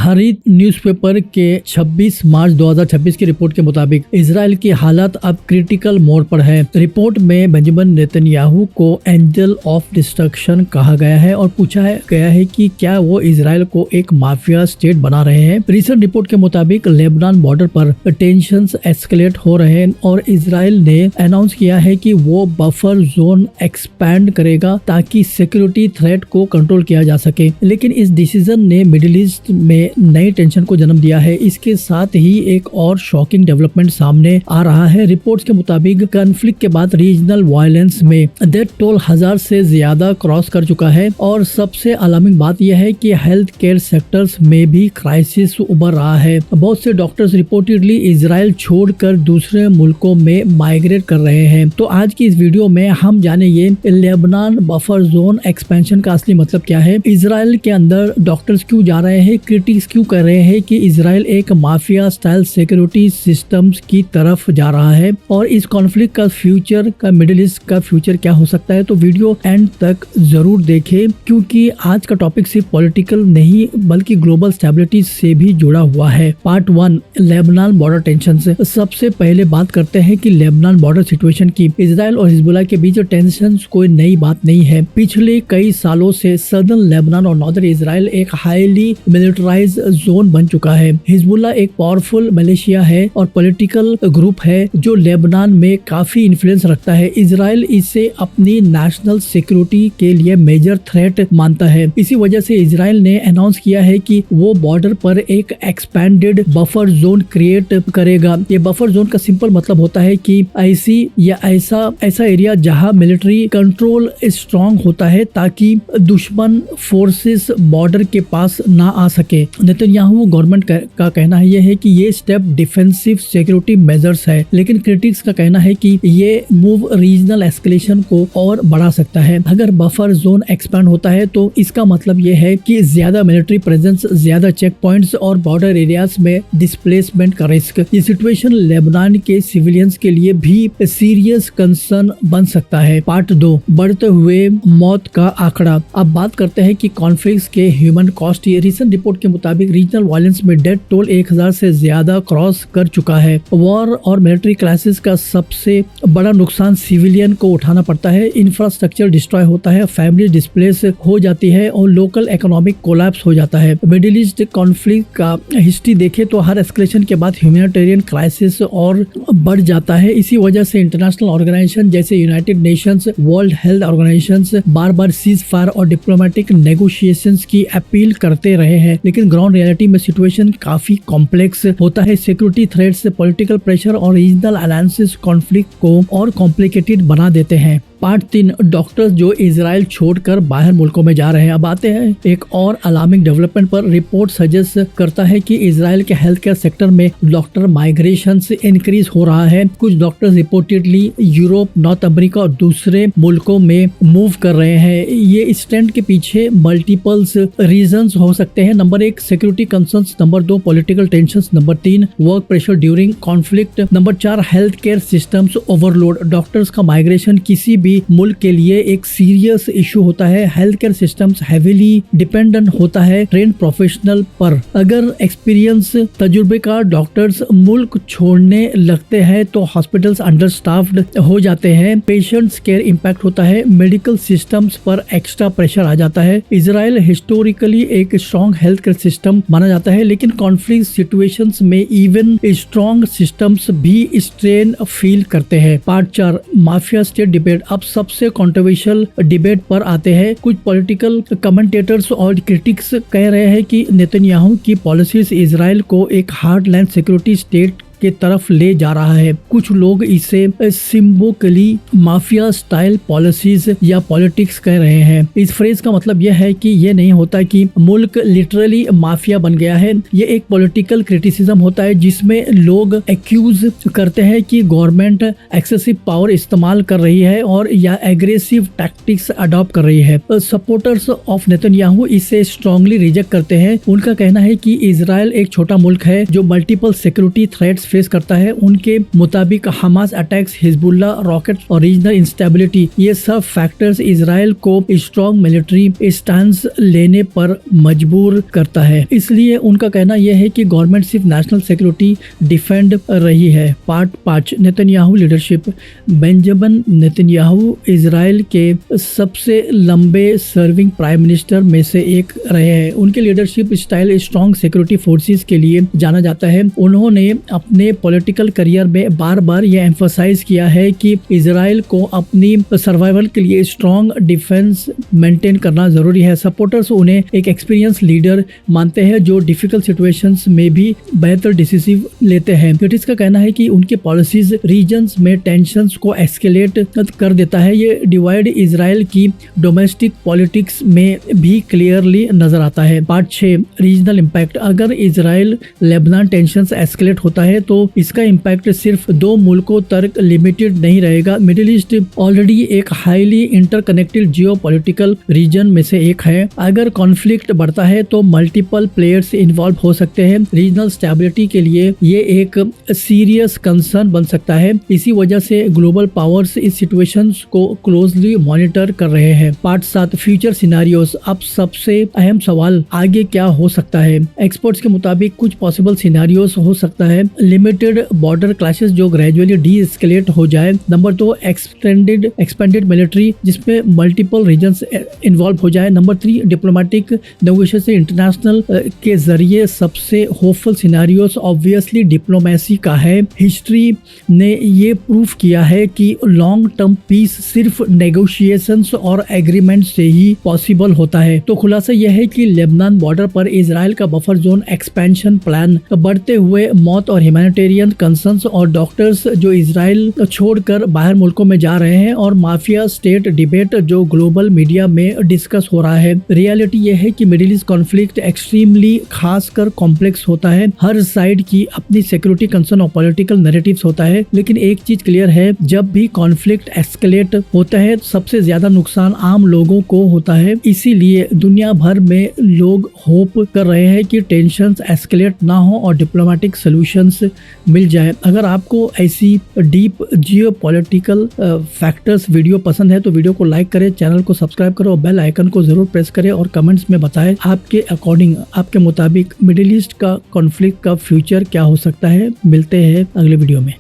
हरित न्यूज़पेपर के 26 मार्च 2026 की रिपोर्ट के मुताबिक इजराइल की हालत अब क्रिटिकल मोड पर है। रिपोर्ट में बेंजामिन नेतन्याहू को एंजल ऑफ डिस्ट्रक्शन कहा गया है और पूछा गया है कि क्या वो इजराइल को एक माफिया स्टेट बना रहे हैं। रिसेंट रिपोर्ट के मुताबिक लेबनान बॉर्डर पर टेंशंस एस्केलेट हो रहे हैं और इजराइल ने अनाउंस किया है कि वो बफर जोन एक्सपैंड करेगा ताकि सिक्योरिटी थ्रेट को कंट्रोल किया जा सके। लेकिन इस डिसीजन ने मिडिल ईस्ट में नई टेंशन को जन्म दिया है। इसके साथ ही एक और शॉकिंग डेवलपमेंट सामने आ रहा है। रिपोर्ट्स के मुताबिक कॉन्फ्लिक्ट के बाद रीजनल वायलेंस में डेथ टोल 1000 से ज्यादा क्रॉस कर चुका है और सबसे अलार्मिंग बात यह है कि हेल्थ केयर सेक्टर्स में भी क्राइसिस उभर रहा है। बहुत से डॉक्टर्स रिपोर्टेडली इजराइल छोड़कर दूसरे मुल्कों में माइग्रेट कर रहे हैं। तो आज की इस वीडियो में हम जानेंगे लेबनान बफर जोन एक्सपेंशन का असली मतलब क्या है, इजराइल के अंदर डॉक्टर्स क्यों जा रहे हैं, क्रिटिक्स क्यों कर रहे हैं कि इजराइल एक माफिया स्टाइल सिक्योरिटी सिस्टम्स की तरफ जा रहा है और इस कॉन्फ्लिक्ट का फ्यूचर का मिडिल ईस्ट का फ्यूचर क्या हो सकता है। तो वीडियो एंड तक जरूर देखें क्योंकि आज का टॉपिक सिर्फ पॉलिटिकल नहीं बल्कि ग्लोबल स्टेबिलिटी से भी जुड़ा हुआ है। पार्ट 1 लेबनान बॉर्डर टेंशन से सबसे पहले बात करते हैं कि लेबनान बॉर्डर सिचुएशन की। इजराइल और हिजबुल्लाह के बीच टेंशन कोई नई बात नहीं है। पिछले कई सालों से सदर्न लेबनान और नॉर्दर्न इजराइल एक हाईली मिलिटराइज जोन बन चुका है। हिजबुल्लाह एक पावरफुल मलेशिया है और पॉलिटिकल ग्रुप है जो लेबनान में काफी इन्फ्लुएंस रखता है। इजराइल इसे अपनी नेशनल सिक्योरिटी के लिए मेजर थ्रेट मानता है। इसी वजह से इजराइल ने अनाउंस किया है कि वो बॉर्डर पर एक एक्सपैंडेड बफर जोन क्रिएट करेगा। ये बफर जोन का सिंपल मतलब होता है कि ऐसा एरिया जहां मिलिट्री कंट्रोल स्ट्रांग होता है ताकि दुश्मन फोर्सेस बॉर्डर के पास ना आ सके। नेतन्याहू गवर्नमेंट का कहना है यह है कि ये स्टेप डिफेंसिव सिक्योरिटी मेजर्स है, लेकिन क्रिटिक्स का कहना है कि ये मूव रीजनल एस्केलेशन को और बढ़ा सकता है। अगर बफर जोन एक्सपैंड होता है तो इसका मतलब ये है कि ज्यादा मिलिट्री प्रेजेंस, ज्यादा चेक पॉइंट्स और बॉर्डर एरियाज में डिस्प्लेसमेंट का रिस्क। ये सिचुएशन लेबनान के सिविलियंस के लिए भी सीरियस कंसर्न बन सकता है। पार्ट 2 बढ़ते हुए मौत का आंकड़ा। अब बात करते हैं कि कॉन्फ्लिक्ट के ह्यूमन कॉस्ट। ये रिसेंट रिपोर्ट के मुताबिक रीजनल वायलेंस में डेथ टोल 1000 से ज्यादा क्रॉस कर चुका है। वॉर और मिलिट्री क्राइसिस का सबसे बड़ा नुकसान सिविलियन को उठाना पड़ता है। इंफ्रास्ट्रक्चर डिस्ट्रॉय होता है, फैमिली डिस्प्लेस हो जाती है और लोकल इकोनॉमिक कोलैप्स हो जाता है। मिडिल ईस्ट कॉन्फ्लिक्ट का हिस्ट्री देखे तो हर एस्केलेशन के बाद ह्यूमैनिटेरियन क्राइसिस और बढ़ जाता है। इसी वजह से इंटरनेशनल ऑर्गेनाइजेशन जैसे United Nations, World Health Organisation बार बार सीज फायर और डिप्लोमेटिक नेगोशिएशंस की अपील करते रहे हैं, लेकिन ग्राउंड रियलिटी में सिचुएशन काफी कॉम्प्लेक्स होता है। सिक्योरिटी थ्रेट्स, पॉलिटिकल प्रेशर और रीजनल अलायंसेस कॉन्फ्लिक्ट को और कॉम्प्लिकेटेड बना देते हैं। पार्ट 3 डॉक्टर्स जो इजराइल छोड़कर बाहर मुल्कों में जा रहे हैं। अब आते हैं एक और अलार्मिंग डेवलपमेंट पर। रिपोर्ट सजेस्ट करता है कि इजराइल के हेल्थ केयर सेक्टर में डॉक्टर माइग्रेशन से इंक्रीज हो रहा है। कुछ doctors reportedly Europe, north America और दूसरे मुल्कों में मूव कर रहे हैं। ये इस ट्रेंड के पीछे मल्टीपल्स रीजंस हो सकते हैं। Number 1 security concerns, number 2 political tensions, number 3 work pressure during conflict, number 4 health care systems overload. Doctors का माइग्रेशन किसी भी मुल्क के लिए एक सीरियस इशू होता है। Health care systems heavily dependent होता है ट्रेन प्रोफेशनल पर। अगर एक्सपीरियंस तजुर्बेकार डॉक्टर्स मुल्क छोड़ने लगते हैं तो हॉस्पिटल्स अंडरस्टाफ्ड हो जाते हैं, पेशेंट्स केयर इम्पैक्ट होता है, मेडिकल सिस्टम्स पर एक्स्ट्रा प्रेशर आ जाता है। इजराइल हिस्टोरिकली एक स्ट्रॉन्ग हेल्थ केयर सिस्टम माना जाता है, लेकिन कॉन्फ्लिक्ट सिचुएशंस में इवन स्ट्रॉन्ग सिस्टम्स भी स्ट्रेन फील करते हैं। Part 4 mafia state debate. अब सबसे कंट्रोवर्शियल डिबेट पर आते हैं। कुछ पॉलिटिकल कमेंटेटर्स और क्रिटिक्स कह रहे हैं कि नेतन्याहू की पॉलिसीज इजराइल को एक हार्डलैंड सिक्योरिटी स्टेट के तरफ ले जा रहा है। कुछ लोग इसे सिंबोलिकली माफिया स्टाइल पॉलिसीज या पॉलिटिक्स कह रहे हैं। इस फ्रेज का मतलब यह है कि यह नहीं होता कि मुल्क लिटरली माफिया बन गया है। ये एक पॉलिटिकल क्रिटिसिज्म होता है जिसमें लोग एक्यूज करते हैं कि गवर्नमेंट एक्सेसिव पावर इस्तेमाल कर रही है और या एग्रेसिव टैक्टिक्स अडॉप्ट कर रही है। सपोर्टर्स ऑफ नेतन्याहू इसे स्ट्रांगली रिजेक्ट करते हैं। उनका कहना है कि इजराइल एक छोटा मुल्क है जो मल्टीपल सिक्योरिटी थ्रेट्स फेस करता है। उनके मुताबिक हमास अटैक्स, हिजबुल्ला रॉकेट और रीजनल इंस्टेबिलिटी, ये सब फैक्टर्स इजराइल को स्ट्रॉन्ग मिलिट्री स्टांस लेने पर मजबूर करता है। इसलिए उनका कहना यह है कि गवर्नमेंट सिर्फ नेशनल सिक्योरिटी डिफेंड रही है। Part 5, Netanyahu leadership. Benjamin Netanyahu Israel के सबसे लंबे सर्विंग प्राइम मिनिस्टर में से एक रहे हैं। उनके leadership style strong security forces के लिए जाना जाता है। उन्होंने अपने पॉलिटिकल करियर में बार बार यह एम्फसाइज किया है कि इजराइल को अपनी सर्वाइवल के लिए स्ट्रॉन्ग डिफेंस मेंटेन करना जरूरी है। सपोर्टर्स उन्हें एक एक्सपीरियंस लीडर मानते हैं जो डिफिकल्ट सिचुएशंस में भी बेहतर डिसीजन लेते हैं। क्रिटिक्स का कहना है कि उनके पॉलिसीज रीजन्स में टेंशंस को एस्केलेट कर देता है। ये डिवाइड इजराइल की डोमेस्टिक पॉलिटिक्स में भी क्लियरली नजर आता है। Part 6, regional impact. अगर इजराइल लेबनान टेंशंस एस्केलेट होता है तो इसका इम्पैक्ट सिर्फ 2 मुल्कों तक लिमिटेड नहीं रहेगा। मिडिल ईस्ट ऑलरेडी एक हाईली इंटरकनेक्टेड जियोपॉलिटिकल रीजन में से एक है। अगर कॉन्फ्लिक्ट बढ़ता है तो मल्टीपल प्लेयर्स इन्वॉल्व हो सकते हैं। रीजनल स्टेबिलिटी के लिए ये एक सीरियस कंसर्न बन सकता है। इसी वजह से ग्लोबल पावर्स इस सिचुएशंस को क्लोजली मॉनिटर कर रहे हैं। Part 7, future scenarios. अब सबसे अहम सवाल, आगे क्या हो सकता है। एक्सपर्ट्स के मुताबिक कुछ पॉसिबल सिनेरियोस हो सकता है। लिमिटेड बॉर्डर क्लैशेस जो ग्रेजुअली डी-एस्केलेट हो जाए। नंबर 2, एक्सपेंडेड मिलिट्री जिसमें मल्टीपल रीजन्स इन्वॉल्व हो जाए। नंबर 3, डिप्लोमेटिक नेगोशिएशन इंटरनेशनल के जरिए। सबसे होपफुल सिनेरियोस ऑब्वियसली डिप्लोमेसी का है। हिस्ट्री ने ये प्रूफ किया है कि लॉन्ग टर्म पीस सिर्फ नेगोशिएशंस और एग्रीमेंट से ही पॉसिबल होता है। तो खुलासा यह है कि लेबनान बॉर्डर पर इजराइल का बफर जोन एक्सपेंशन प्लान, बढ़ते हुए मौत और ह्यूमैनिटेरियन कंसर्न्स और डॉक्टर्स जो इजराइल छोड़कर बाहर मुल्कों में जा रहे हैं और माफिया स्टेट डिबेट जो ग्लोबल मीडिया में डिस्कस हो रहा है। रियलिटी यह है कि मिडिल ईस्ट कॉन्फ्लिक्ट एक्सट्रीमली खासकर कॉम्प्लेक्स होता है। हर साइड की अपनी सिक्योरिटी कंसर्न और पॉलिटिकल नैरेटिव्स होता है। लेकिन एक चीज क्लियर है, जब भी कॉन्फ्लिक्ट एस्केलेट होता है सबसे ज्यादा नुकसान आम लोगों को होता है। इसीलिए दुनिया भर में लोग होप कर रहे हैं कि टेंशंस एस्केलेट ना हो और डिप्लोमेटिक सॉल्यूशंस मिल जाए। अगर आपको ऐसी डीप जियोपॉलिटिकल फैक्टर्स वीडियो पसंद है तो वीडियो को लाइक करें, चैनल को सब्सक्राइब करें और बेल आइकन को जरूर प्रेस करें और कमेंट्स में बताएं आपके अकॉर्डिंग, आपके मुताबिक मिडिल ईस्ट का कॉन्फ्लिक्ट का फ्यूचर क्या हो सकता है। मिलते हैं अगले वीडियो में।